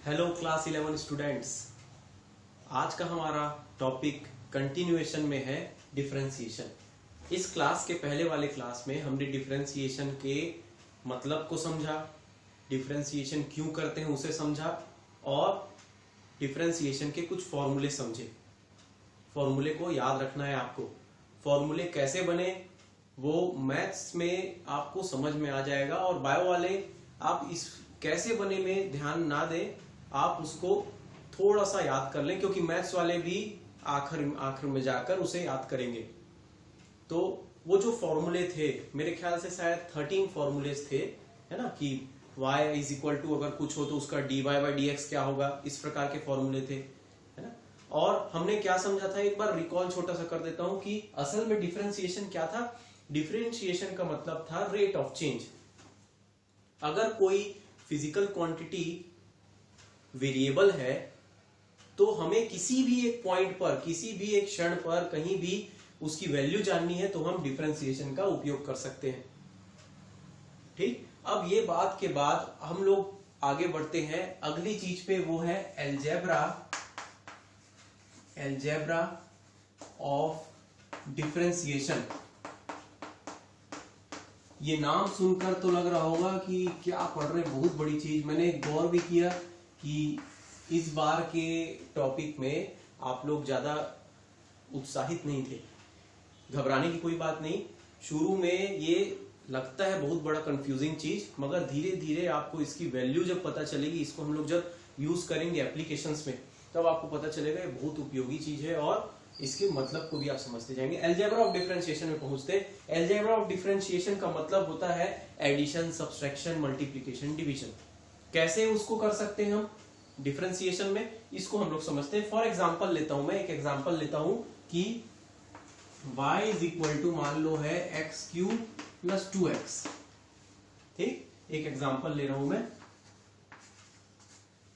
Hello class 11 students. आज का हमारा टॉपिक कंटिन्यूएशन में है डिफरेंशिएशन। इस क्लास के पहले वाले क्लास में हमने डिफरेंशिएशन के मतलब को समझा, डिफरेंशिएशन क्यों करते हैं उसे समझा और डिफरेंशिएशन के कुछ फॉर्मूले समझे। फॉर्मूले को याद रखना है आपको। फॉर्मूले कैसे बने वो मैथ्स में आपको समझ में आ जाएगा और बायो वाले आप इस कैसे बने में ध्यान ना दें, आप उसको थोड़ा सा याद कर लें क्योंकि मैथ्स वाले भी आखिर में जाकर उसे याद करेंगे। तो वो जो फॉर्मूले थे मेरे ख्याल से शायद 13 फॉर्मूलेज थे, है ना, कि y इज इक्वल टू अगर कुछ हो तो उसका dy बाई dx क्या होगा, इस प्रकार के फॉर्मूले थे, है ना। और हमने क्या समझा था, एक बार रिकॉल छोटा सा कर देता हूं कि असल में डिफरेंशिएशन क्या था। डिफरेंशिएशन का मतलब था रेट ऑफ चेंज। अगर कोई फिजिकल क्वांटिटी वेरिएबल है तो हमें किसी भी एक पॉइंट पर, किसी भी एक क्षण पर कहीं भी उसकी वैल्यू जाननी है तो हम डिफरेंशिएशन का उपयोग कर सकते हैं। ठीक, अब ये बात के बाद हम लोग आगे बढ़ते हैं अगली चीज पे, वो है एल्जेब्रा ऑफ डिफरेंशिएशन। ये नाम सुनकर तो लग रहा होगा कि क्या पढ़ रहे, बहुत बड़ी चीज। मैंने गौर भी किया कि इस बार के टॉपिक में आप लोग ज्यादा उत्साहित नहीं थे। घबराने की कोई बात नहीं। शुरू में ये लगता है बहुत बड़ा कंफ्यूजिंग चीज, मगर धीरे धीरे आपको इसकी वैल्यू जब पता चलेगी, इसको हम लोग जब यूज करेंगे एप्लीकेशंस में, तब आपको पता चलेगा ये बहुत उपयोगी चीज है और इसके मतलब को भी आप समझते जाएंगे। अलजेब्रा ऑफ डिफरेंशिएशन में पहुंचते हैं। अलजेब्रा ऑफ डिफरेंशिएशन का मतलब होता है एडिशन, सब्सट्रैक्शन, मल्टीप्लिकेशन, डिवीजन। कैसे उसको कर सकते हैं हम डिफरेंशिएशन में, इसको हम लोग समझते हैं। फॉर एग्जांपल लेता हूं, मैं एक एग्जांपल लेता हूं कि y इज इक्वल टू, मान लो है एक्स क्यूब प्लस 2x। ठीक, एक एग्जांपल ले रहा हूं मैं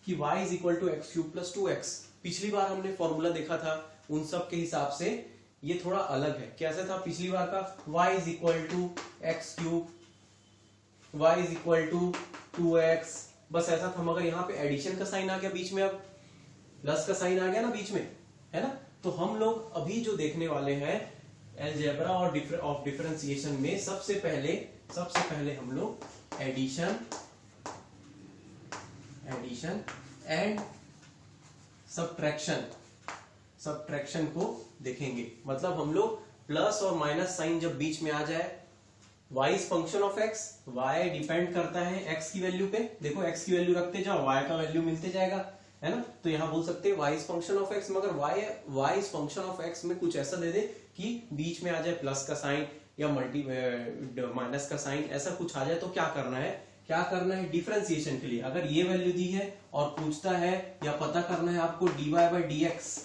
कि y is equal to x cube plus 2x। पिछली बार हमने फॉर्मूला देखा था, उन सब के हिसाब से ये थोड़ा अलग है। कैसे था पिछली बार का, y is equal to x cube, y is equal to 2x, बस ऐसा था। मगर यहाँ पे एडिशन का साइन आ गया बीच में, अब प्लस का साइन आ गया ना बीच में, है ना। तो हम लोग अभी जो देखने वाले हैं अलजेब्रा और ऑफ डिफरेंशिएशन में, सबसे पहले हम लोग एडिशन एंड सब्ट्रैक्शन को देखेंगे। मतलब हम लोग प्लस और माइनस साइन जब बीच में आ जाए, y is function of x, y depend करता है x की वैल्यू पे। देखो x की वैल्यू रखते जाओ, y का वैल्यू मिलते जाएगा, है ना। तो यहां बोल सकते हैं y is function of x, मगर y is function of x में कुछ ऐसा दे दे कि बीच में आ जाए प्लस का साइन या माइनस का साइन, ऐसा कुछ आ जाए। तो क्या करना है डिफरेंशिएशन के लिए, अगर ये वैल्यू दी है और पूछता है या पता करना है आपको dy बाई dx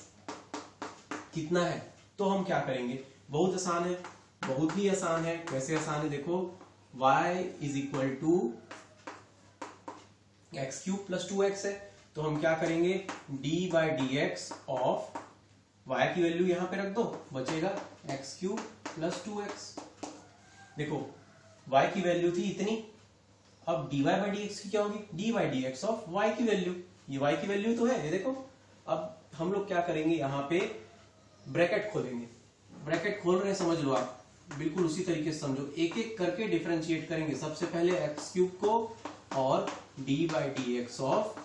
कितना है, तो हम क्या करेंगे, बहुत आसान है, बहुत ही आसान है। कैसे आसान है, देखो y is equal to x cube plus 2x है, तो हम क्या करेंगे, d by dx of y की वैल्यू यहां पे रख दो, बचेगा एक्स क्यूब प्लस 2x। देखो y की वैल्यू थी इतनी, अब dy बाई dx की क्या होगी, d by dx of y की वैल्यू। ये y की वैल्यू तो है, ये देखो। अब हम लोग क्या करेंगे, यहाँ पे ब्रैकेट खोलेंगे। ब्रैकेट खोल रहे हैं, समझ लो आप, बिल्कुल उसी तरीके से समझो। एक एक करके डिफरेंशिएट करेंगे। सबसे पहले एक्स क्यूब को और d by dx of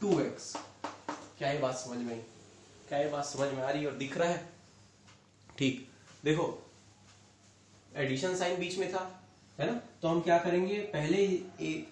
2x। क्या ये बात समझ में आई? क्या ये बात समझ में आ रही है और दिख रहा है? ठीक, देखो एडिशन साइन बीच में था, है ना। तो हम क्या करेंगे, पहले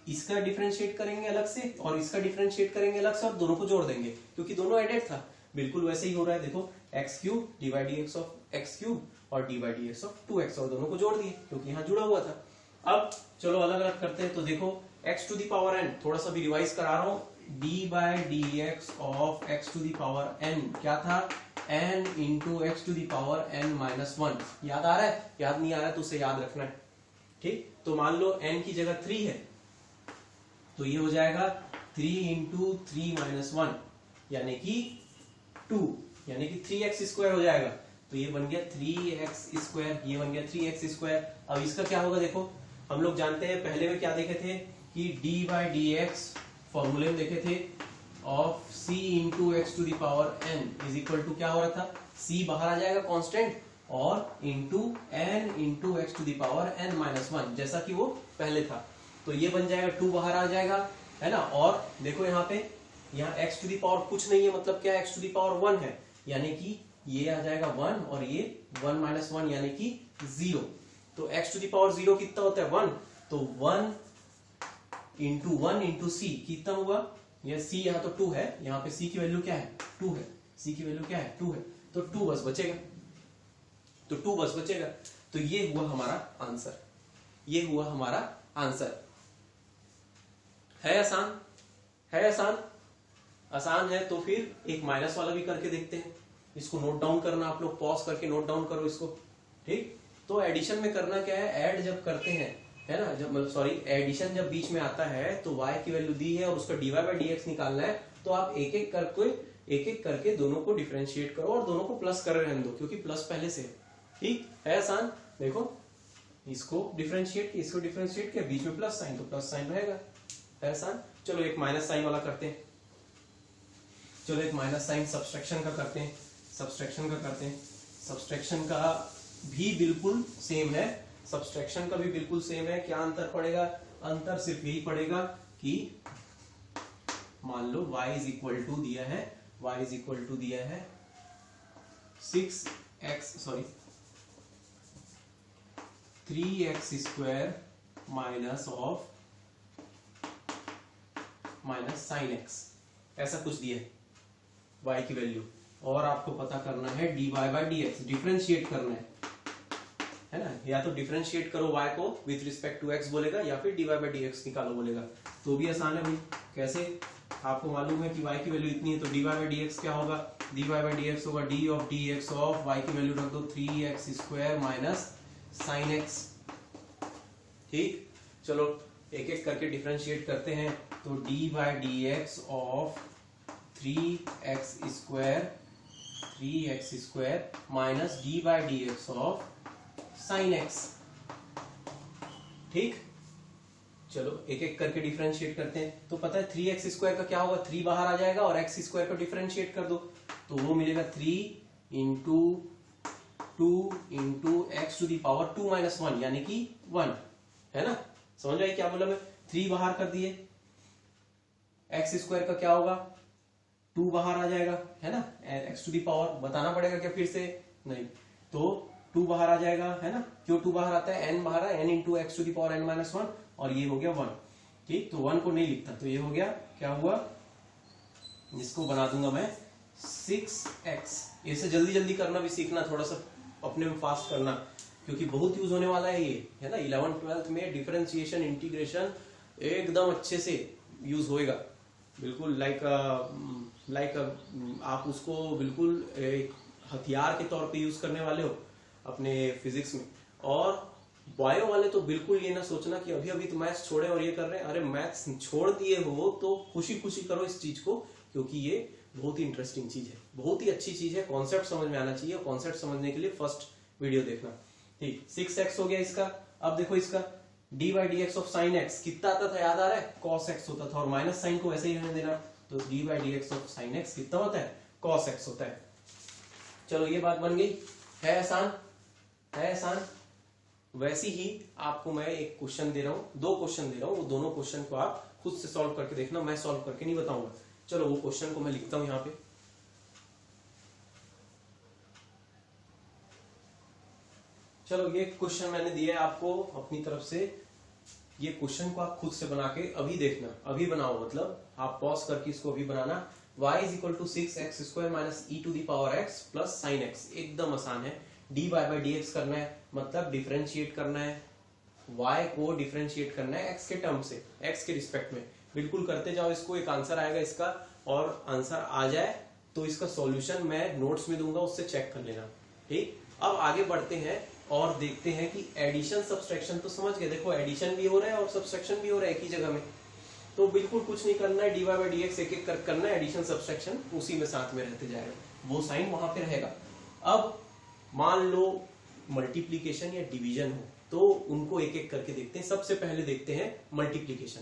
इसका डिफरेंशिएट करेंगे अलग से और इसका डिफरेंशिएट करेंगे अलग से और दोनों को जोड़ देंगे, क्योंकि दोनों एडेड था। बिल्कुल वैसे ही हो रहा है, देखो x cube d by d x of x cube और d by d x of 2x, और दोनों को जोड़ दिए क्योंकि यहाँ जुड़ा हुआ था। अब चलो अलग अलग करते हैं। तो देखो x to the power n, थोड़ा सा भी रिवाइज करा रहा हूँ, d by d x of x to the power n क्या था, n into x to the power n minus 1। याद आ रहा है? याद नहीं आ रहा है तो उसे याद रखना है। ठीक, तो मान लो n की जगह 3 है, तो ये हो जाएगा 3 इंटू 3 माइनस 1 यानी कि 2, यानी कि 3x स्क्वायर हो जाएगा। तो ये बन गया 3x स्क्वायर, ये बन गया 3x स्क्वायर। अब इसका क्या होगा, देखो हम लोग जानते हैं, पहले में क्या देखे थे कि d बाई डी एक्स फॉर्मूले में देखे थे of c into x to the power n is equal to क्या हो रहा था, c बाहर आ जाएगा कांस्टेंट और into n into x to the power n minus 1 जैसा कि वो पहले था। तो ये बन जाएगा 2 बाहर आ जाएगा, है ना। और देखो यहाँ पे यहाँ x टू दी पावर कुछ नहीं है, मतलब क्या x टू दी पावर 1 है, यानी कि ये आ जाएगा 1 और ये 1 माइनस 1 यानी कि 0। तो x टू दी पावर 0 कितना होता है 1, तो 1 इंटू c कितना हुआ, ये c यहाँ तो 2 है, यहाँ पे c की वैल्यू क्या है 2 है, c की वैल्यू क्या है 2 है, तो 2 बस बचेगा, तो 2 बस बचेगा। तो ये हुआ हमारा आंसर, ये हुआ हमारा आंसर। है आसान, है आसान, आसान है। तो फिर एक माइनस वाला भी करके देखते हैं, इसको नोट डाउन करना, आप लोग पॉज करके नोट डाउन करो इसको, ठीक। तो एडिशन में करना क्या है, ऐड जब करते हैं, है ना, जब सॉरी एडिशन जब बीच में आता है तो y की वैल्यू दी है और उसका dy बाई dx निकालना है, तो आप एक एक करके दोनों को डिफरेंशिएट करो और दोनों को प्लस कर रहने दो, क्योंकि प्लस पहले से है, ठीक है। आसान, देखो इसको डिफरेंशिएट किया, इसको डिफरेंशिएट किया, बीच में प्लस साइन, तो प्लस साइन रहेगा, है आसान। चलो एक माइनस साइन वाला करते हैं, चलो एक माइनस साइन सब्सट्रैक्शन का करते हैं, सब्सट्रैक्शन का करते हैं। सब्सट्रैक्शन का भी बिल्कुल सेम है, सब्सट्रैक्शन का भी बिल्कुल सेम है। क्या अंतर पड़ेगा, अंतर सिर्फ यही पड़ेगा कि मान लो y इज इक्वल टू दिया है, y इज इक्वल टू दिया है 3x square minus of minus sine x, ऐसा कुछ दिया है y की वैल्यू, और आपको पता करना है dy बाई dx, डिफरेंशिएट करना है ना। या तो डिफरेंशिएट करो y को विथ रिस्पेक्ट टू x बोलेगा, या फिर dy बाई dx निकालो बोलेगा, तो भी आसान है भाई। कैसे, आपको मालूम है कि y की वैल्यू इतनी है, तो dy बाई dx क्या होगा, dy बाई dx होगा d of dx of y की वैल्यू रख दो 3x square minus sign x, ठीक। चलो एक एक करके डिफरेंशिएट करते हैं, तो d by dx of 3x square minus d by dx of sine x, ठीक। चलो एक एक करके डिफरेंशिएट करते हैं। तो पता है 3x स्क्वायर का क्या होगा, 3 बाहर आ जाएगा और x स्क्वायर को डिफरेंशिएट कर दो, तो वो मिलेगा 3 into 2 into x to the power 2 minus 1 यानी कि 1, है ना। समझ रहे क्या बोला मैं, 3 बाहर कर दिए, एक्स स्क्वायर का क्या होगा 2 बाहर आ जाएगा, है ना, एक्स टू दी पावर बताना पड़ेगा क्या फिर से, नहीं, तो 2 बाहर आ जाएगा, है ना। क्यों 2 बाहर आता है, n बाहर है, n into x to the power n minus 1, और ये हो गया 1, ठीक। तो 1 को नहीं लिखता, तो ये हो गया, क्या हुआ, इसको बना दूंगा मैं 6x। इसे जल्दी जल्दी करना भी सीखना, थोड़ा सा अपने में फास्ट करना, क्योंकि बहुत यूज होने वाला है ये, है ना। 11th 12th में डिफरेंशिएशन इंटीग्रेशन एकदम अच्छे से यूज होएगा, बिल्कुल लाइक आप उसको बिल्कुल एक हथियार के तौर पे यूज करने वाले हो अपने फिजिक्स में। और बायो वाले तो बिल्कुल ये ना सोचना कि अभी अभी तो मैथ्स छोड़े और ये कर रहे हैं, अरे मैथ्स छोड़ दिए हो तो खुशी खुशी करो इस चीज को, क्योंकि ये बहुत ही इंटरेस्टिंग चीज है, बहुत ही अच्छी चीज है, कॉन्सेप्ट समझ में आना चाहिए। कॉन्सेप्ट समझने के लिए फर्स्ट वीडियो देखना, ठीक। 6x हो गया इसका। अब देखो इसका dy by dx of sine x कितना आता था, याद आ रहा है, cos x होता था, और माइनस साइन को वैसे ही रहने देना, तो dy by dx of sine x कितना होता है, cos x होता है। चलो ये बात बन गई, है आसान, है आसान। वैसे ही आपको मैं एक क्वेश्चन दे रहा हूं, 2 क्वेश्चन दे रहा हूं, वो दोनों क्वेश्चन को आप खुद से सॉल्व करके देखना, मैं सॉल्व करके नहीं बताऊंगा। चलो वो क्वेश्चन को मैं लिखता हूं यहाँ पे, चलो ये क्वेश्चन मैंने दिया है आपको अपनी तरफ से, ये क्वेश्चन को आप खुद से बना के अभी देखना, अभी बनाओ, मतलब आप पॉज करके इसको अभी बनाना। y is equal to 6x square minus e to the power x plus sine x, एकदम आसान है। dy बाई dx करना है, मतलब डिफरेंशिएट करना है, y को डिफरेंशिएट करना है x के टर्म से, x के रिस्पेक्ट में, बिल्कुल करते जाओ इसको, एक आंसर आएगा इसका, और आंसर आ जाए तो इसका सॉल्यूशन मैं नोट्स में दूंगा, उससे चेक कर लेना, ठीक। अब आगे बढ़ते हैं और देखते हैं कि एडिशन सब्सट्रैक्शन तो समझ गए, देखो एडिशन भी हो रहा है और सब्सट्रैक्शन भी हो रहा है एक ही जगह में, तो बिल्कुल कुछ नहीं करना है, dy बाई dx एक एक करना है, एडिशन सब्सट्रैक्शन उसी में साथ में रहते जाएगा, वो साइन वहां पे रहेगा। अब मान लो मल्टीप्लीकेशन या डिवीजन हो, तो उनको एक एक करके देखते हैं। सबसे पहले देखते हैं मल्टीप्लीकेशन।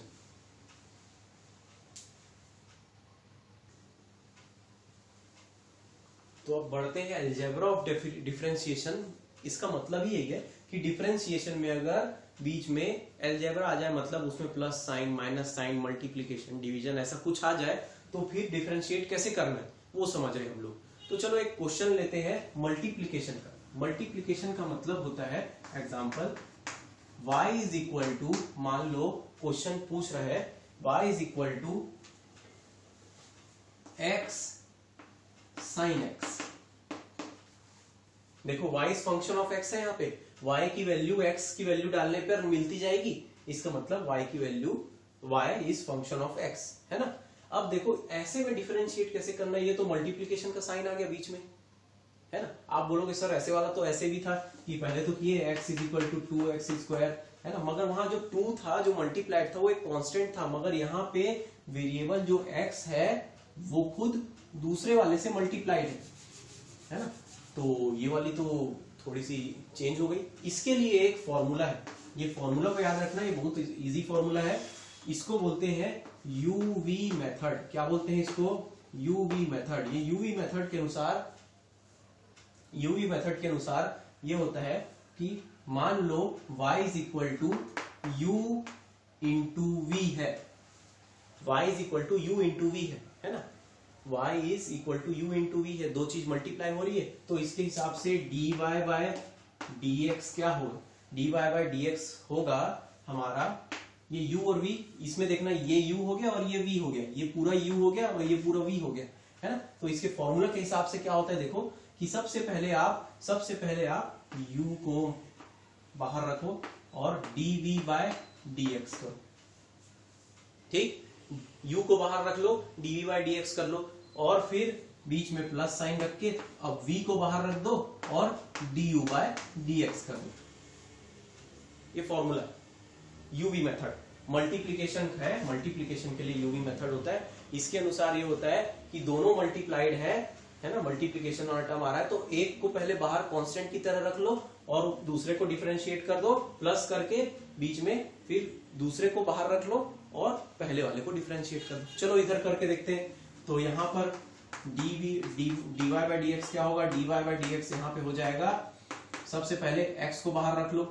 तो अब बढ़ते हैं अलजेब्रा ऑफ डिफरेंशिएशन। इसका मतलब ही यही है कि डिफरेंशिएशन में अगर बीच में अलजेब्रा आ जाए, मतलब उसमें plus sign, minus sign, multiplication, division ऐसा कुछ आ जाए, तो फिर डिफरेंशिएट कैसे करना है वो समझ रहे हैं हम लोग। तो चलो एक क्वेश्चन लेते हैं मल्टीप्लीकेशन का। मल्टीप्लीकेशन का मतलब होता है, example y is equal to, मान लो क्वेश्चन पूछ रहा है y is equal to x sine x। देखो y is function of x है, यहाँ पे y की वैल्यू x की वैल्यू डालने पर मिलती जाएगी, इसका मतलब y की value y is function of x है ना। अब देखो ऐसे में डिफरेंशिएट कैसे करना है, ये तो मल्टीप्लीकेशन का साइन आ गया बीच में है ना। आप बोलोगे सर ऐसे वाला तो ऐसे भी था कि पहले तो किए x is equal to 2x square है ना, मगर वहां जो 2 था जो मल्टीप्लाइड था वो एक कांस्टेंट था, मगर यहाँ पे वेरिएबल जो x है वो खुद दूसरे वाले से मल्टीप्लाइड है ना। तो ये वाली तो थोड़ी सी चेंज हो गई। इसके लिए एक फॉर्मूला है, ये फॉर्मूला को याद रखना, ये बहुत इजी फॉर्मूला है। इसको बोलते हैं यूवी मेथड। क्या बोलते हैं इसको? UV method. ये यूवी मेथड के अनुसार ये होता है कि मान लो y is equal to u into v है, y is equal to u into v है ना, y is equal to u into v है, दो चीज मल्टीप्लाई हो रही है, तो इसके हिसाब से dy बाय dx क्या होगा? dy बाय dx होगा हमारा ये u और v, इसमें देखना ये u हो गया और ये v हो गया, ये पूरा u हो गया और ये पूरा v हो गया है ना। तो इसके फॉर्मूला के हिसाब से क्या होता है, देखो कि सबसे पहले आप u को बाहर रखो और dv बाय dx करो, ठीक, u को बाहर रख लो, dv बाय dx कर लो, और फिर बीच में प्लस साइन रख के अब v को बाहर रख दो और du बाय dx कर दो। ये फॉर्मूला यूवी मेथड मल्टीप्लीकेशन है, मल्टीप्लीकेशन के लिए यूवी मेथड होता है। इसके अनुसार ये होता है कि दोनों मल्टीप्लाइड है ना, मल्टीप्लीकेशन वाला टर्म आ रहा है, तो एक को पहले बाहर कांस्टेंट की तरह रख लो और दूसरे को डिफरेंशिएट कर दो प्लस करके बीच में, फिर दूसरे को बाहर रख लो और पहले वाले को डिफरेंशिएट कर दो। चलो इधर करके देखते हैं। तो यहाँ पर dy बाय dx क्या होगा? dy बाय dx यहाँ पे हो जाएगा, सबसे पहले x को बाहर रख लो,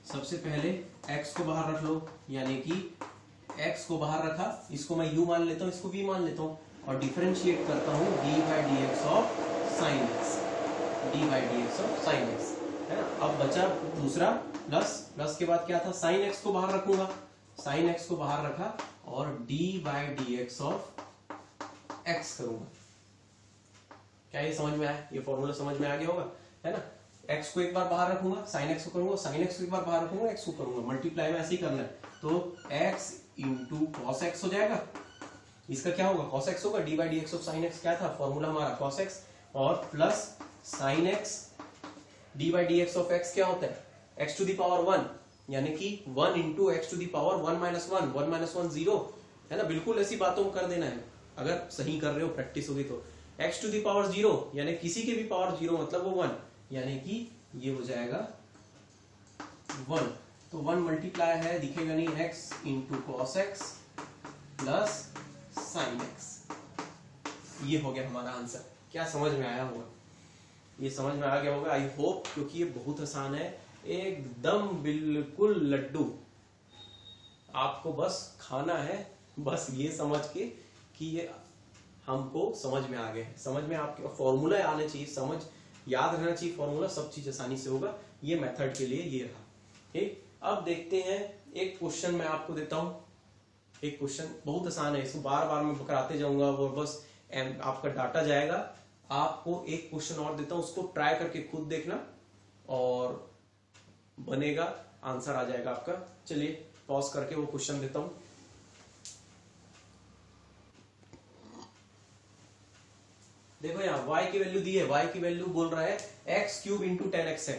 सबसे पहले x को बाहर रख लो, यानी कि x को बाहर रखा, इसको मैं u मान लेता हूँ, इसको v मान लेता हूँ और डिफरेंशिएट करता हूँ dy by dx of sine x, dy by dx of sine x है ना। अब बचा दूसरा प्लस के बाद क्या था? साइन x को बाहर रखूंगा, साइन x को बाहर रखा और dy by dx of x करूंगा। क्या ये समझ में आया? ये फॉर्मूला समझ में आ गया होगा है ना। x को एक बार बाहर रखूंगा, साइन x को करूंगा, साइन x को एक बार बाहर रखूंगा, x को करूंगा, मल्टीप्लाई में ऐसे ही करना है। तो x इंटू कॉस x हो जाएगा, इसका क्या होगा? कॉस x होगा, D by d x of sine x क्या था फॉर्मूला हमारा? कॉस x, और plus sine x D by d x of x क्या होता है? x टू दी पावर 1, यानी कि 1 into x to the power 1 minus 1 0 है ना। बिल्कुल ऐसी बातों में कर देना है, अगर सही कर रहे हो, प्रैक्टिस होगी तो। x टू दी पावर 0 यानी किसी के भी पावर 0 मतलब वो 1, यानी कि ये हो जाएगा 1। तो 1 मल्टीप्लाई है, दिखेगा नहीं, x into cos x plus sine x। ये हो गया हमारा आंसर। क्या समझ में आया होगा? ये समझ में आ गया होगा आई होप, क्योंकि ये बहुत आसान है, एकदम बिल्कुल लड्डू। आपको बस खाना है, बस ये समझ के कि ये हमको समझ में आ गया है, समझ में आपके फॉर्मूला आने चाहिए, समझ याद रहना चाहिए फॉर्मूला, सब चीज आसानी से होगा। ये मेथड के लिए ये रहा, ठीक। अब देखते हैं एक क्वेश्चन मैं आपको देता हूं, एक क्वेश्चन बहुत आसान है, इसको बार बार मैं कराते जाऊंगा और बस आपका डाटा जाएगा। आपको एक क्वेश्चन और देता हूं, उसको ट्राई करके खुद देखना और बनेगा, आंसर आ जाएगा आपका। चलिए पॉज करके वो क्वेश्चन देता हूं। देखो यहाँ y की वैल्यू दी है, y की वैल्यू बोल रहा है x क्यूब इंटू 10x है,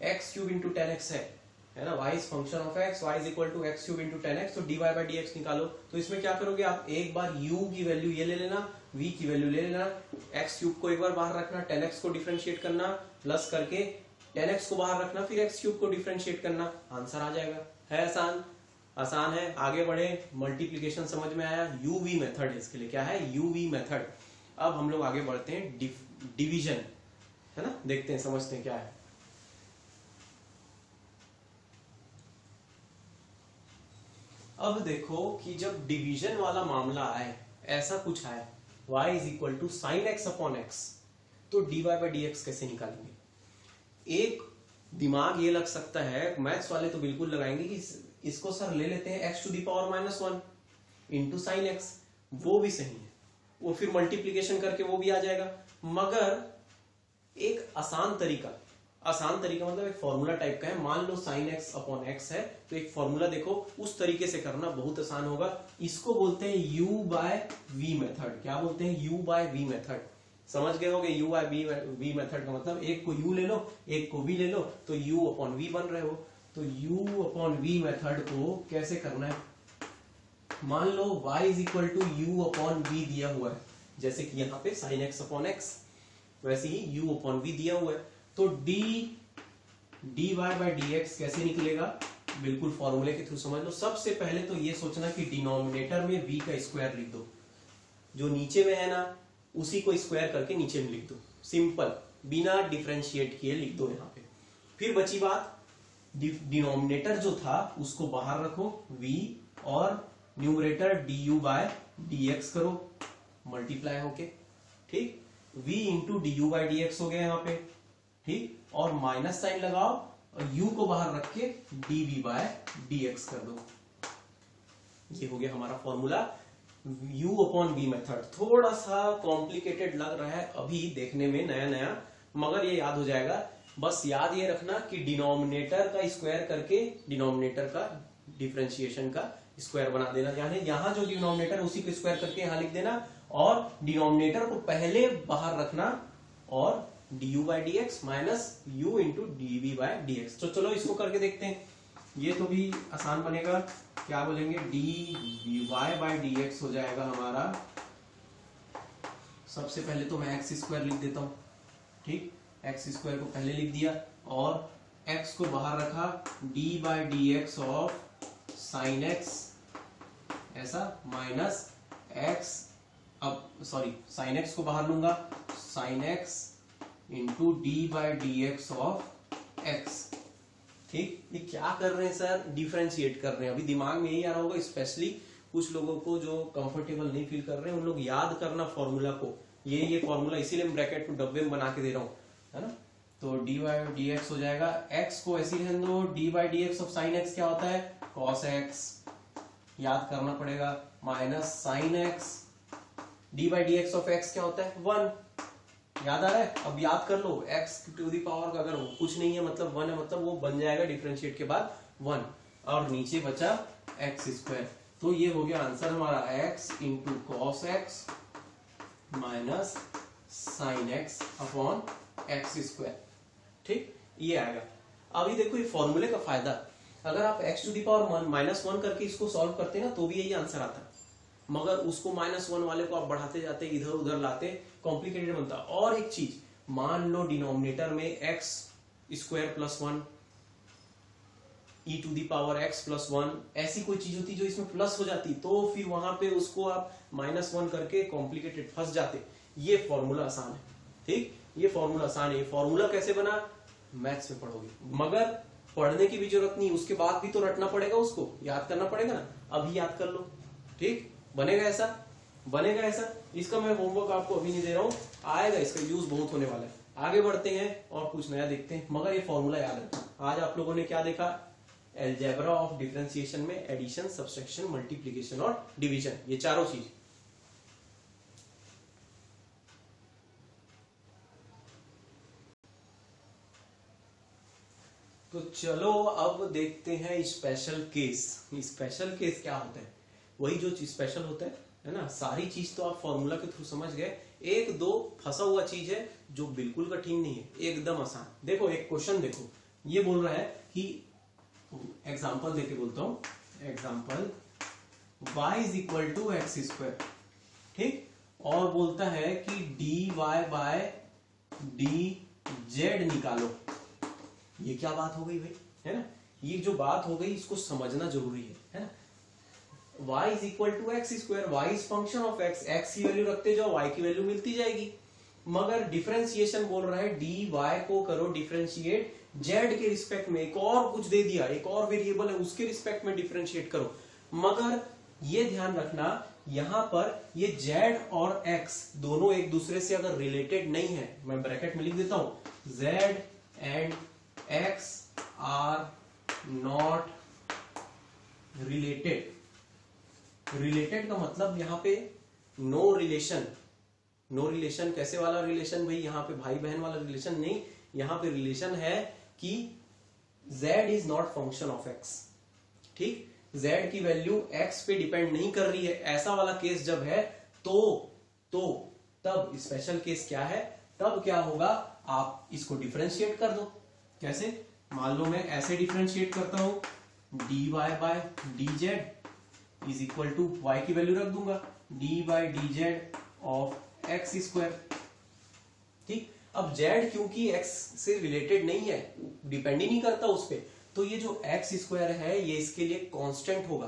x क्यूब इंटू 10x है ना। y is function of x, y is equal to x cube into 10x। तो dy बाई dx निकालो। तो इसमें क्या करोगे आप? एक बार u की वैल्यू ये ले लेना, v की वैल्यू ले लेना, x क्यूब को एक बार बाहर रखना, 10x को डिफरेंशिएट करना, प्लस करके 10x को बाहर रखना, फिर x क्यूब को डिफरेंशिएट करना, आंसर आ जाएगा। है आसान? आसान है। आगे बढ़े, मल्टीप्लीकेशन समझ में आया। यूवी मेथड है इसके लिए, क्या है? UV method. अब हम लोग आगे बढ़ते हैं डिवीजन, है ना, देखते हैं समझते हैं क्या है। अब देखो कि जब डिवीजन वाला मामला आए, ऐसा कुछ आए y is equal to sine x upon x, तो dy बाई डी एक्स कैसे निकालेंगे। एक दिमाग ये लग सकता है, मैथ्स वाले तो बिल्कुल लगाएंगे कि इसको सर ले लेते हैं x to the power minus 1 into sine x, वो भी सही है, वो फिर मल्टीप्लीकेशन करके वो भी आ जाएगा। मगर एक आसान तरीका मतलब एक फॉर्मूला टाइप का है। मान लो साइन एक्स अपॉन एक्स है, तो एक फॉर्मूला देखो उस तरीके से करना, बहुत आसान होगा। इसको बोलते हैं u बाय वी मेथड। क्या बोलते हैं? u by v method. समझ गए होगे u बाय वी मेथड का मतलब एक को u ले लो, एक को v ले लो, तो u अपॉन v बन रहे हो। तो u अपॉन v मेथड को कैसे करना है, मान लो y is equal to u upon v दिया हुआ है, जैसे कि यहाँ पे साइन एक्स अपॉन एक्स, वैसे ही u अपॉन v दिया हुआ है। तो dy बाय डी एक्स कैसे निकलेगा, बिल्कुल फॉर्मूले के थ्रू समझ लो। सबसे पहले तो ये सोचना कि डिनोमिनेटर में v का स्क्वायर लिख दो, जो नीचे में है ना उसी को स्क्वायर करके नीचे में लिख दो, सिंपल, बिना डिफरेंशिएट किए लिख दो यहाँ पे। फिर बची बात, डिनोमिनेटर जो था उसको बाहर रखो v, और न्यूमरेटर du बाय dx करो मल्टीप्लाई होके, ठीक, v into d by d x हो गया यहाँ पे, ठीक, और माइनस साइन लगाओ और u को बाहर रख के dv बाय dx कर दो। ये हो गया हमारा formula u upon v method. थोड़ा सा कॉम्प्लिकेटेड लग रहा है अभी देखने में, नया नया, मगर ये याद हो जाएगा। बस याद ये रखना कि डिनोमिनेटर का स्क्वायर करके डिनोमिनेटर का डिफरेंशिएशन का स्क्वायर बना देना, यानी यहाँ जो डिनोमिनेटर उसी को स्क्वायर करके यहाँ लिख देना, और डिनोमिनेटर को पहले बाहर रखना, और du by d x minus u into d v by d x. तो चलो इसको करके देखते हैं, ये तो भी आसान बनेगा। क्या बोलेंगे, d v y by d x हो जाएगा हमारा, सबसे पहले तो मैं एक्स स्क्वायर लिख देता हूं, ठीक, एक्स स्क्वायर को पहले लिख दिया और एक्स को बाहर रखा, D by d x of sine x, ऐसा, माइनस एक्स, अब सॉरी साइन एक्स को बाहर लूंगा, sine x into d by d x of x, ठीक। ये क्या कर रहे हैं सर, डिफरेंशिएट कर रहे हैं। अभी दिमाग में यही आ रहा होगा, स्पेशली कुछ लोगों को जो कंफर्टेबल नहीं फील कर रहे हैं उन लोग याद करना फॉर्मूला को, ये फॉर्मूला इसीलिए मैं ब्रैकेट में डब्बे में बना के दे रहा हूँ, है ना। तो डी बाई डी एक्स हो जाएगा, एक्स को ऐसे ही रहने दो, D by d x of sine x क्या होता है, कॉस एक्स, याद करना पड़ेगा, minus sine x, D by d x of x क्या होता है, 1, याद आ रहा है। अब याद कर लो, x टू दी पावर का अगर कुछ नहीं है मतलब 1 है, मतलब वो बन जाएगा डिफरेंशिएट के बाद 1, और नीचे बचा एक्स स्क्वायर। तो ये हो गया आंसर हमारा, x into cos x minus sign x upon x square, ठीक, ये आएगा। अभी देखो ये फॉर्मूले का फायदा, अगर आप x to the power minus 1 करके इसको सॉल्व करते ना तो भी यही आंसर आता, मगर उसको -1 वाले को आप बढ़ाते जाते, इधर उधर लाते, कॉम्प्लिकेटेड बनता। और एक चीज, मान लो डिनोमिनेटर में x square plus 1, e to the power x plus 1, ऐसी कोई चीज होती जो इसमें प्लस हो जाती, तो फिर वहां पे उसको आप -1 करके कॉम्प्लिकेटेड फंस जाते। ये फॉर्मूला आसान है, ठीक, ये फॉर्मूला आसान है। ये फॉर्मूला कैसे बना, मैथ्स में पढ़ोगे, मगर पढ़ने की भी जरूरत नहीं, उसके बाद भी तो रटना पड़ेगा, उसको याद करना पड़ेगा ना। अभी याद कर लो, ठीक, बनेगा ऐसा, बनेगा ऐसा। इसका मैं होमवर्क आपको अभी नहीं दे रहा हूं, आएगा, इसका यूज बहुत होने वाला है। आगे बढ़ते हैं और कुछ नया देखते हैं, मगर ये फॉर्मूला याद है। आज आप लोगों ने क्या देखा, अलजेब्रा ऑफ डिफरेंशिएशन में एडिशन, सब्सट्रैक्शन, मल्टीप्लिकेशन और डिवीजन, ये चारों चीज। तो चलो अब देखते हैं स्पेशल केस। स्पेशल केस क्या होता है, वही जो चीज स्पेशल होता है ना। सारी चीज तो आप फॉर्मूला के थ्रू समझ गए, एक दो फंसा हुआ चीज है जो बिल्कुल कठिन नहीं है, एकदम आसान। देखो एक क्वेश्चन देखो, ये बोल रहा है कि एग्जांपल देके बोलता हूं, example y is equal to x square, ठीक, और बोलता है कि dy बाय dz निकालो। ये क्या बात हो गई भाई, है ना। ये जो बात हो गई इसको समझना जरूरी है ना। y is equal to x square, y is function of x, x की वैल्यू रखते जाओ y की वैल्यू मिलती जाएगी। मगर डिफरेंशिएशन बोल रहा है dy को करो डिफरेंशिएट z के रिस्पेक्ट में, एक और कुछ दे दिया, एक और वेरिएबल है उसके रिस्पेक्ट में डिफरेंशिएट करो। मगर ये ध्यान रखना यहां पर ये z और x दोनों एक दूसरे से अगर रिलेटेड नहीं है, मैं ब्रैकेट में लिख देता हूं, z and x are not related. Related का मतलब यहां पे नो रिलेशन। नो रिलेशन कैसे वाला रिलेशन भाई, यहां पे भाई बहन वाला रिलेशन नहीं, यहां पे रिलेशन है कि z is not function of x। ठीक, z की वैल्यू x पे डिपेंड नहीं कर रही है, ऐसा वाला केस जब है तो तब स्पेशल केस क्या है, तब क्या होगा, आप इसको डिफरेंशिएट कर दो। कैसे, मान लो मैं ऐसे डिफरेंशिएट करता हूं, dy by dz is equal to y की वैल्यू रख दूंगा d by dz of x square. ठीक, अब z क्योंकि x से रिलेटेड नहीं है, डिपेंड ही नहीं करता उस पे, तो ये जो x स्क्वायर है ये इसके लिए कांस्टेंट होगा।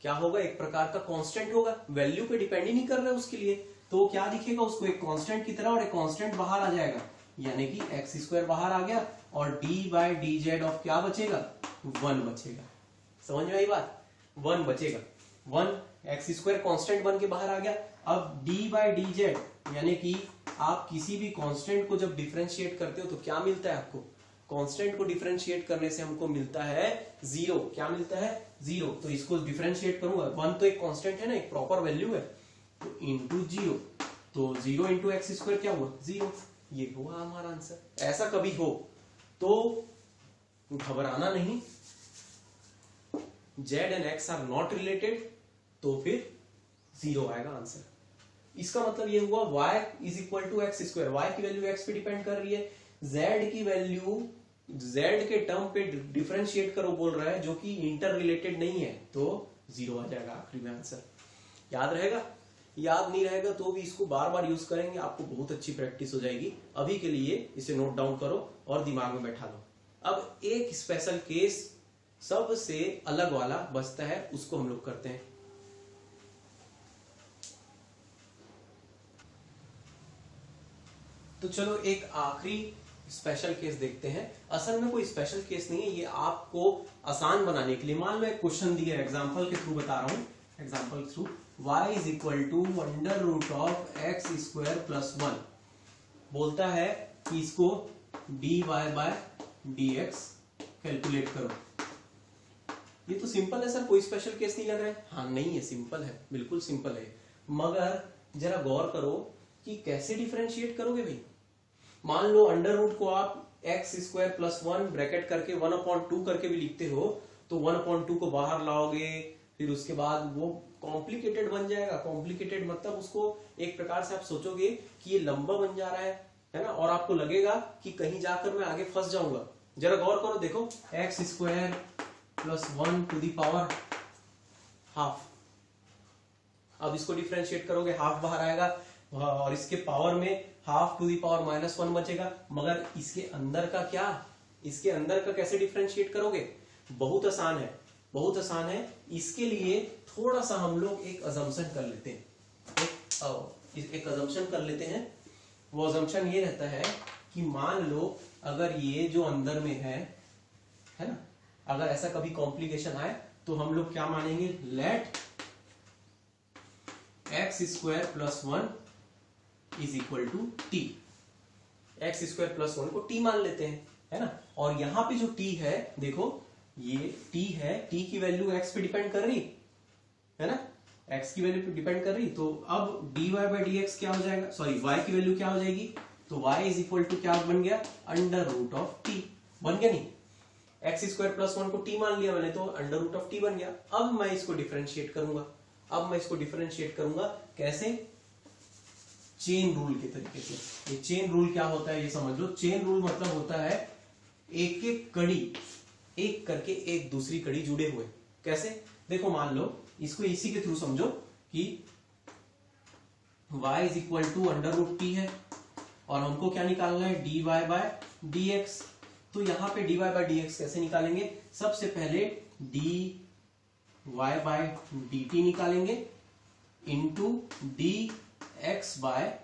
क्या होगा, एक प्रकार का कांस्टेंट होगा, वैल्यू पे डिपेंड ही नहीं कर रहा है उसके लिए, तो क्या दिखेगा उसको, एक कांस्टेंट की तरह, और एक कांस्टेंट बाहर आ जाएगा, यानी कि x स्क्वायर बाहर आ गया और d बाई dz ऑफ क्या बचेगा, 1 बचेगा। समझ में आई बात, 1 बचेगा, 1 x स्क्वायर कांस्टेंट बन के बाहर आ गया। अब d बाई dz यानी कि आप किसी भी कांस्टेंट को जब डिफरेंशिएट करते हो तो क्या मिलता है आपको, कांस्टेंट को डिफरेंशिएट करने से हमको मिलता है 0। क्या मिलता है, 0। तो इसको डिफरेंशिएट करूंगा, 1 तो एक कांस्टेंट है ना, एक प्रॉपर वैल्यू है, तो इंटू 0, तो 0 इंटू एक्स स्क्वायर क्या हुआ, 0। ये हुआ हमारा आंसर। ऐसा कभी हो तो घबराना नहीं, z and x are not related, तो फिर 0 आएगा आंसर। इसका मतलब ये हुआ y is equal to x square, y की वैल्यू x पे डिपेंड कर रही है, z की वैल्यू z के टर्म पे डिफरेंशिएट करो बोल रहा है, जो कि इंटर रिलेटेड नहीं है, तो 0 आ जाएगा आखिरी में आंसर। याद रहेगा, याद नहीं रहेगा तो भी इसको बार बार यूज करेंगे, आपको बहुत अच्छी प्रैक्टिस हो जाएगी। अभी के लिए इसे नोट डाउन करो और दिमाग में बैठा लो। अब एक स्पेशल केस सबसे अलग वाला बचता है, उसको हम लोग करते हैं। तो चलो एक आखिरी स्पेशल केस देखते हैं। असल में कोई स्पेशल केस नहीं है, ये आपको आसान बनाने के लिए, मान लो एक क्वेश्चन दिया है, एग्जांपल के थ्रू बता रहा हूं, एग्जांपल के through, y is equal to under root of x square plus 1, बोलता है कि इसको dy बाय dx कैलकुलेट करो। ये तो सिंपल है सर, कोई स्पेशल केस नहीं लग रहा है। हाँ नहीं है, सिंपल है, बिल्कुल सिंपल है, मगर जरा गौर करो कि कैसे डिफरेंशिएट करोगे भाई। मान लो अंडर रूट को आप एक्स स्क्वायर प्लस 1 ब्रैकेट करके 1/2 करके भी लिखते हो, तो 1/2 को बाहर लाओगे, फिर उसके बाद वो कॉम्प्लिकेटेड बन जाएगा। कॉम्प्लिकेटेड मतलब उसको एक प्रकार से आप सोचोगे कि ये लंबा बन जा रहा है ना, और आपको लगेगा कि कहीं जाकर मैं आगे फंस जाऊंगा। जरा गौर करो, देखो x square plus 1 to the power half, अब इसको डिफरेंशिएट करोगे, हाफ बाहर आएगा और इसके पावर में हाफ टू दी पावर -1 बचेगा। मगर इसके अंदर का क्या, इसके अंदर का कैसे डिफरेंशिएट करोगे, बहुत आसान है, बहुत आसान है। इसके लिए थोड़ा सा हम लोग एक अजम्पशन कर लेते हैं, एक अजम्पशन कर लेते हैं। वो अजम्पशन ये रहता है कि मान लो अगर ये जो अंदर में है ना, अगर ऐसा कभी कॉम्प्लिकेशन आए तो हम लोग क्या मानेंगे, let x square plus 1 is equal to t. X square plus 1 को t मान लेते हैं, है ना, और यहां पे जो t है, देखो ये t है, t की वैल्यू x पे डिपेंड कर रही है ना, x की वैल्यू पे डिपेंड कर रही, तो अब dy बाई dx क्या हो जाएगा, सॉरी y की वैल्यू क्या हो जाएगी, तो y इज इक्वल टू क्या बन गया, अंडर रूट ऑफ t बन गया। नहीं, एक्स स्क्वायर प्लस 1 को t मान लिया मैंने, तो अंडर रूट ऑफ t बन गया। अब मैं इसको डिफरेंशिएट करूंगा, अब मैं इसको डिफरेंशिएट करूंगा कैसे, चेन रूल के तरीके से। ये चेन रूल क्या होता है ये समझ लो। चेन रूल मतलब होता है एक एक कड़ी, एक करके एक दूसरी कड़ी जुड़े हुए। कैसे, देखो मान लो इसको इसी के थ्रू समझो कि y is equal to under root t है और हमको क्या निकालना है, dy बाय dx। तो यहां पे dy बाय dx कैसे निकालेंगे, सबसे पहले d y by d t निकालेंगे into d x by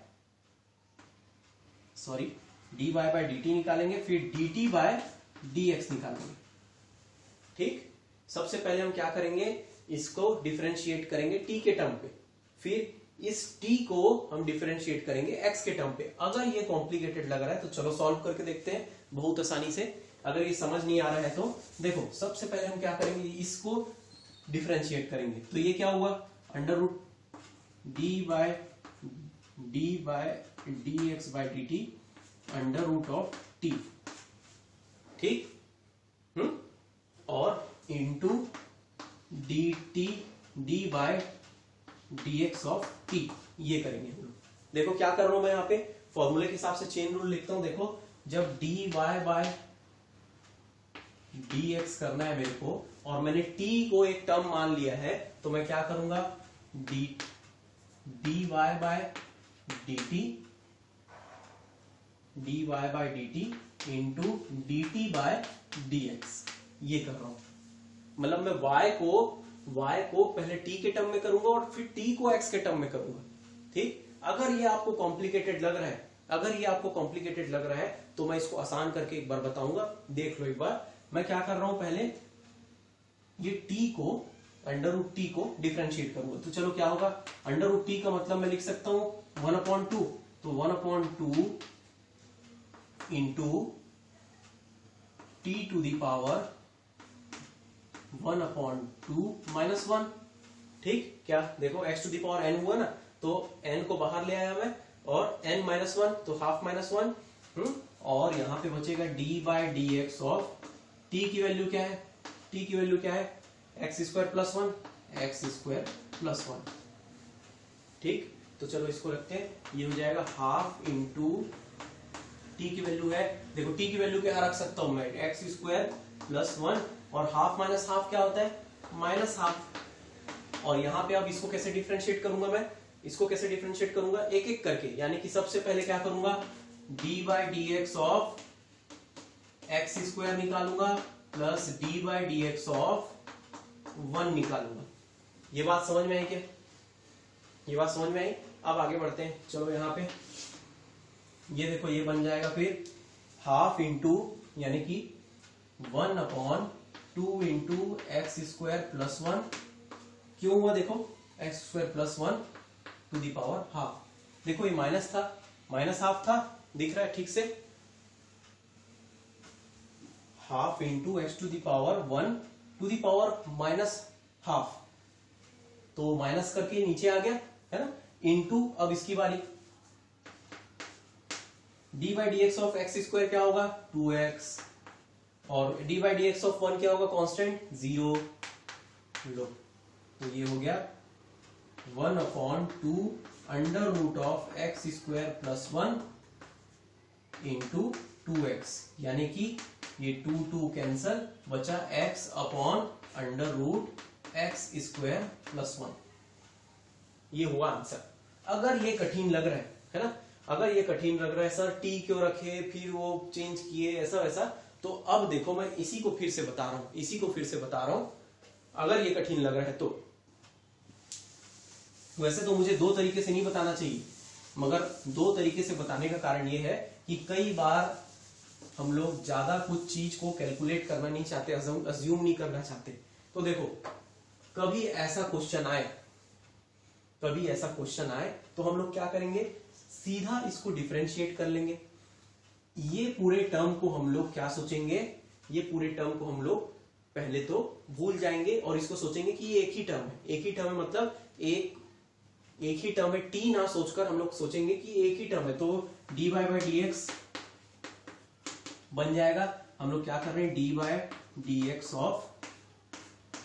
d y by d t निकालेंगे, फिर d t by d x निकालेंगे। ठीक, सबसे पहले हम क्या करेंगे, इसको डिफरेंशिएट करेंगे टी के टर्म पे, फिर इस टी को हम डिफरेंशिएट करेंगे एक्स के टर्म पे। अगर ये कॉम्प्लिकेटेड लग रहा है तो चलो सॉल्व करके देखते हैं बहुत आसानी से। अगर ये समझ नहीं आ रहा है तो देखो, सबसे पहले हम क्या करेंगे, इसको डिफरेंशिएट करेंगे। तो ये क्या हुआ, under root d by d x by d t under root of t. ठीक, और into d t d by d x of t, ये करेंगे हम लोग। देखो क्या कर रहा हूं मैं यहाँ पे, फॉर्मूले के हिसाब से चेन रूल लिखता हूं। देखो, जब d y by d x करना है मेरे को, और मैंने टी को एक टर्म मान लिया है, तो मैं क्या करूंगा, d y by d t into d t by d x, ये कर रहा हूं। मतलब मैं y को पहले t के टर्म में करूंगा और फिर t को x के टर्म में करूंगा। ठीक, अगर ये आपको कॉम्प्लिकेटेड लग रहा है तो मैं इसको आसान करके एक बार बताऊंगा, देख लो एक बार। मैं क्या कर रहा हूं, पहले ये t को अंडर रूट टी को डिफरेंशिएट करूंगा। तो चलो क्या होगा, अंडर रूट टी का मतलब मैं लिख सकता हूं 1/2, तो 1/2 into t to the power 1/2 minus 1। ठीक, क्या देखो x to the power n हुआ ना, तो n को बाहर ले आया मैं, और n माइनस 1 तो हाफ माइनस 1, और यहां पे बचेगा d by d x of t की वैल्यू क्या है, एक्स स्क्वायर प्लस 1। ठीक, तो चलो इसको रखते हैं, ये हो जाएगा हाफ इंटू t की वैल्यू है, देखो t की वैल्यू क्या रख सकता हूं मैं, एक्स स्क्वायर प्लस 1, और हाफ माइनस हाफ क्या होता है, माइनस हाफ। और यहां पे अब इसको कैसे डिफरेंशिएट करूंगा मैं, एक एक करके, यानी कि सबसे पहले क्या करूंगा, d by d x of x square निकालूंगा plus d by d x of 1 निकालूंगा। ये बात समझ में आई? अब आगे बढ़ते हैं, चलो यहाँ पे ये देखो, ये बन जाएगा फिर हाफ इंटू, यानी कि 1/2 इंटू एक्स स्क्वायर प्लस 1। क्यों हुआ, देखो x square plus 1 to the power half. देखो ये माइनस हाफ था, दिख रहा है ठीक से, half into x to the power 1 to the power minus half, तो माइनस करके नीचे आ गया है ना, इंटू अब इसकी बारी, D by d x of x square क्या होगा, 2x, और d by d x of 1 क्या होगा, कांस्टेंट 0। लो, तो ये हो गया 1/2 under root of x square plus 1 into 2x, यानी कि ये 2 कैंसल, बचा x upon under root x square plus 1। ये हुआ आंसर। अगर ये कठिन लग रहा है ना, अगर ये कठिन लग रहा है सर टी क्यों रखे, फिर वो चेंज किए, ऐसा वैसा, तो अब देखो मैं इसी को फिर से बता रहा हूं, अगर ये कठिन लग रहा है तो। वैसे तो मुझे 2 तरीके से नहीं बताना चाहिए, मगर 2 तरीके से बताने का कारण ये है कि कई बार हम लोग ज्यादा कुछ चीज को कैलकुलेट करना नहीं चाहते, अज्यूम नहीं करना चाहते। तो देखो, कभी ऐसा क्वेश्चन आए तो हम लोग क्या करेंगे, सीधा इसको डिफरेंशिएट कर लेंगे। ये पूरे टर्म को हम लोग क्या सोचेंगे, ये पूरे टर्म को हम लोग पहले तो भूल जाएंगे और इसको सोचेंगे कि ये एक ही टर्म है, मतलब एक ही टर्म है, टी ना सोचकर हम लोग सोचेंगे कि एक ही टर्म है। तो डी बाय डी एक्स बन जाएगा, हम लोग क्या कर रहे हैं, d by d x of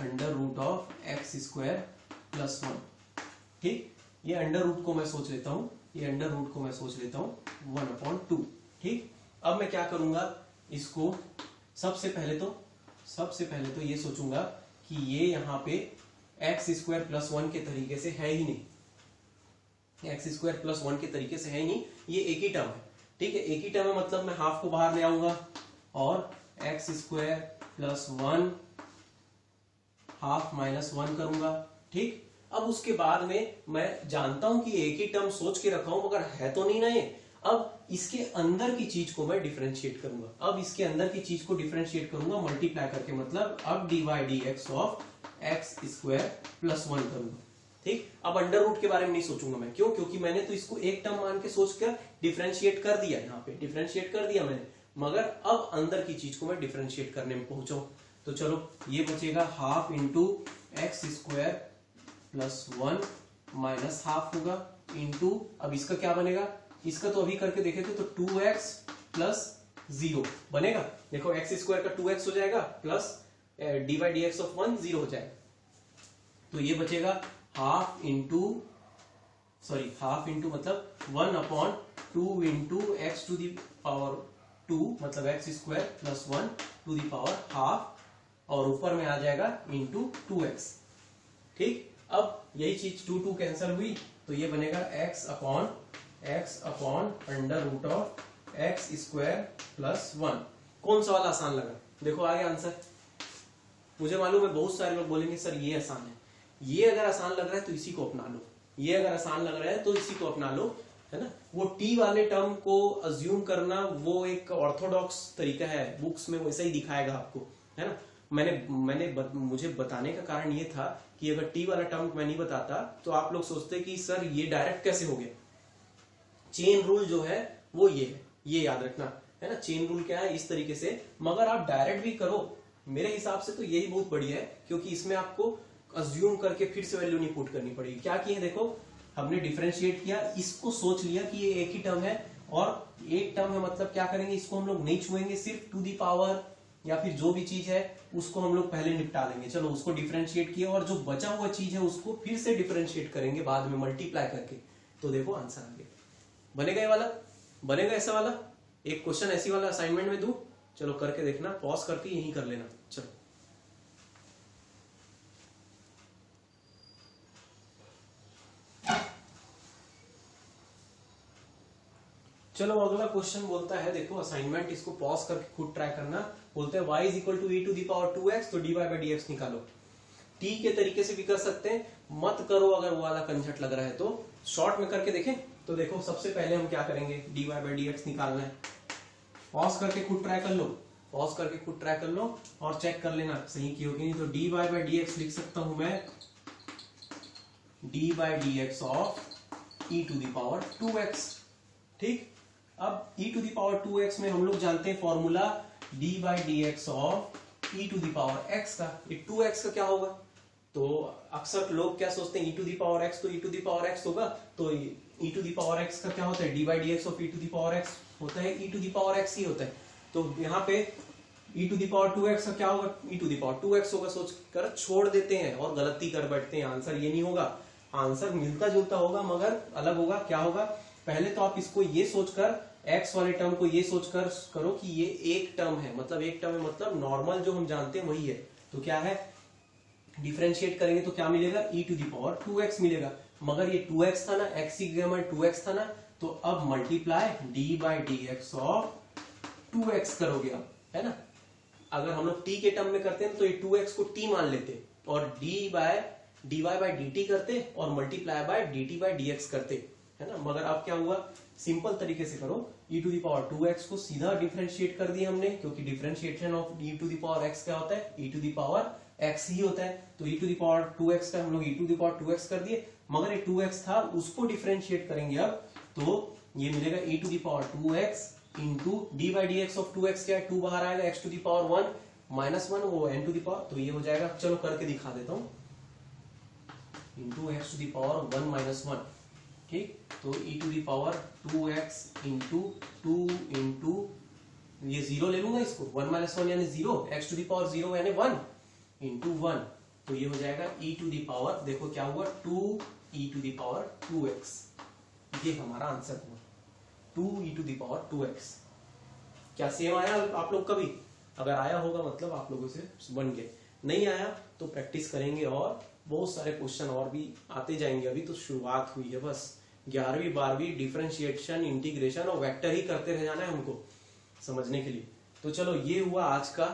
under root of x square plus 1। ठीक, ये अंडर रूट को मैं सोच लेता हूं 1/2। ठीक, अब मैं क्या करूंगा, इसको सबसे पहले तो ये सोचूंगा कि ये यहां पे एक्स स्क्वायर प्लस 1 के तरीके से है ही नहीं, ये एक ही टर्म है। ठीक है, एक ही टर्म है, मतलब मैं हाफ को बाहर ले आऊंगा और x square plus 1 half minus 1 करूंगा। ठीक, अब उसके बाद में मैं जानता हूं कि एक ही टर्म सोच के रखा हूं, मगर है तो नहीं ना ये। अब इसके अंदर की चीज को मैं डिफरेंशिएट करूंगा। अब इसके अंदर की चीज को डिफरेंशिएट करूंगा मल्टीप्लाई करके, मतलब अब dy dx of x square plus 1 करूंगा। ठीक, अब अंडर रूट के बारे में नहीं सोचूंगा मैं। क्यों? क्योंकि मैंने तो इसको एक टर्म मान के सोचकर डिफरेंशिएट कर दिया, यहाँ पे डिफरेंशिएट कर दिया मैंने, मगर अब अंदर की चीज को मैं डिफरेंशिएट करने में पहुंचा हूं। तो चलो ये बचेगा half into x square plus 1 minus half होगा इंटू, अब इसका क्या बनेगा, इसका तो अभी करके देखे थे, तो 2x प्लस 0 बनेगा। देखो एक्स स्क्वायर का 2x हो जाएगा प्लस dy dx ऑफ 1 0 हो जाएगा। तो ये बचेगा हाफ इंटू मतलब 1/2 into x to the power 2 मतलब x square plus 1 to the power half, और ऊपर में आ जाएगा इंटू 2x। ठीक, अब यही चीज 2 कैंसिल हुई, तो ये बनेगा x upon under root of x square plus 1। कौन सा वाला आसान लगा? देखो आ गया आंसर। मुझे मालूम है बहुत सारे लोग बोलेंगे सर ये आसान है। ये अगर आसान लग रहा है तो इसी को अपना लो, ये अगर आसान लग रहा है तो इसी को अपना लो, है ना। वो टी वाले टर्म को अज्यूम करना वो एक ऑर्थोडॉक्स तरीका है, बुक्स में वैसा ही दिखाएगा आपको, है ना। मुझे बताने का कारण ये था कि अगर टी वाला टर्म मैं नहीं बताता तो आप लोग सोचते कि सर ये डायरेक्ट कैसे हो गया। चेन रूल जो है वो ये है, ये याद रखना, है ना। चेन रूल क्या है, इस तरीके से। मगर आप डायरेक्ट भी करो, मेरे हिसाब से तो यही बहुत बढ़िया है, क्योंकि इसमें आपको अज्यूम करके फिर से वैल्यू नहीं पुट करनी पड़ेगी। क्या किए, देखो हमने डिफरेंशिएट किया, इसको सोच लिया कि ये एक ही टर्म है, और एक टर्म है मतलब क्या करेंगे, इसको हम लोग नहीं छुएंगे, सिर्फ टू दी पावर या फिर जो भी चीज है उसको हम लोग पहले निपटा लेंगे। चलो उसको डिफरेंशिएट किया, और जो बचा हुआ चीज है उसको फिर से डिफरेंशिएट करेंगे बाद में मल्टीप्लाई करके। तो देखो आंसर आ गया। बनेगा ये वाला, बनेगा ऐसा वाला। एक क्वेश्चन ऐसी वाला असाइनमेंट में दूं, चलो करके देखना, पॉज करके यही कर लेना। चलो अगला क्वेश्चन बोलता है, देखो असाइनमेंट, इसको पॉज करके खुद ट्राई करना। बोलते हैं y is equal to e to the power 2x, तो dy बाई dx निकालो। t के तरीके से भी कर सकते हैं, मत करो अगर वो वाला कंजट लग रहा है तो। शॉर्ट में करके देखें तो देखो सबसे पहले हम क्या करेंगे, dy बाई dx निकालना है। पॉज करके खुद ट्राई कर लो, पॉज करके खुद ट्राई कर लो और चेक कर लेना सही की होगी नहीं। तो dy बाई dx लिख सकता हूं मैं dy by dx of e to the power 2x। ठीक, अब e to the power 2x में हम लोग जानते हैं formula d by dx of e to the power x का। ये 2x का क्या होगा, तो अक्सर लोग क्या सोचते हैं e to the power x, तो e to the power x होगा, तो e to the power x का क्या होता है, d by dx of e to the power x होता है, e to the power x ही होता है। तो यहाँ पे e to the power 2x का क्या होगा, e to the power 2x होगा। सोच कर छोड़ देते हैं और गलती कर बैठते हैं। आंसर ये नहीं होगा, आंसर मिलता जुलता होगा मगर अलग होगा। क्या होगा, पहले तो आप इसको ये सोचकर, x वाले टर्म को ये सोचकर करो कि ये एक टर्म है, मतलब एक टर्म है मतलब नॉर्मल जो हम जानते हैं वही है। तो क्या है, डिफरेंशिएट करेंगे तो क्या मिलेगा, e to the power 2x मिलेगा। मगर ये 2x था ना, x की जगह में 2x था ना, तो अब multiply d by dx of 2x करोगे आप, है ना। अगर हम लोग t के टर्म में करते हैं तो ये 2x को t मान लेते और dy बाई dt करते और multiply by dt by dx करते, है ना। मगर अब क्या हुआ, सिंपल तरीके से करो, e to the power 2x को सीधा डिफरेंशिएट कर दिया हमने, क्योंकि differentiation of e to the power x क्या होता है, e to the power x ही होता है। तो e to the power 2x का हम लोग e to the power 2x कर दिए, मगर ये 2x था उसको डिफरेंशिएट करेंगे अब, तो ये मिलेगा e to the power 2x into d by dx of 2x क्या है, 2 बाहर आएगा, x to the power 1 minus 1 वो n टू दी पावर, तो ये हो जाएगा। चलो करके दिखा देता हूं, into x to the power 1 minus 1। ठीक, तो e to the power 2x into 2 into ये 0 ले लूंगा इसको, 1 माइनस 1 यानी 0, x टू दी पावर 0 यानी 1 इंटू 1, तो ये हो जाएगा e टू दी पावर, देखो क्या हुआ, 2 e to the power 2x। ये हमारा आंसर हुआ 2 e to the power 2x। क्या सेम आया आप लोग कभी? अगर आया होगा मतलब आप लोगों से बन गए, नहीं आया तो प्रैक्टिस करेंगे और बहुत सारे क्वेश्चन और भी आते जाएंगे। अभी तो शुरुआत हुई है, बस 11वीं 12वीं डिफरेंशिएशन, इंटीग्रेशन और वेक्टर ही करते रह जाना है हमको समझने के लिए। तो चलो ये हुआ आज का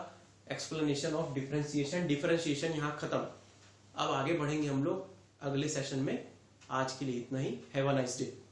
एक्सप्लेनेशन ऑफ डिफरेंशिएशन। डिफरेंशिएशन यहाँ खत्म। अब आगे बढ़ेंगे हम लोग अगले सेशन में। आज के लिए इतना ही। Have a nice day.